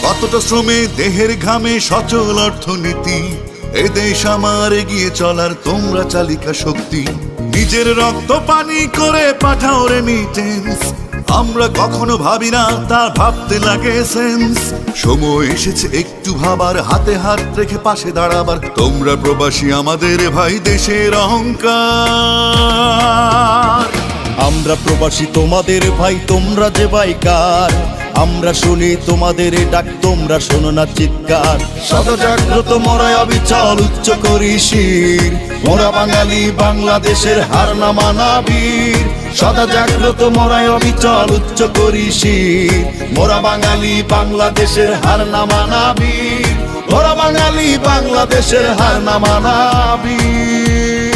কতটা শ্রমে দেহের ঘামে সচল অর্থনীতি, এ দেশ আমার এগিয়ে চলার তোমরা চালিকা শক্তি। নিজের রক্ত পানি করে পাঠাও রেমিটেন্স, আমরা কখনো ভাবি না তা ভাবতে লাগে সেন্স। সময় এসেছে একটু ভাবার, হাতে হাত রেখে পাশে দাঁড়াবার। তোমরা প্রবাসী আমাদের ভাই, দেশের অহংকার। আমরা প্রবাসী তোমাদের ভাই, তোমরা যে বাইকার। আমরা শুনি তোমাদের ডাক, তোমরা শোনো না চিৎকার। সদা জাগ্রত মোরা অবিচল উচ্চ করি শির, মোরা বাঙালি বাংলাদেশের হার না মানা বীর। সদা জাগ্রত মোরা অবিচল উচ্চ করি শির, মোরা বাঙালি বাংলাদেশের হার না মানা বীর। মোরা বাঙালি বাংলাদেশের হার না মানা বীর।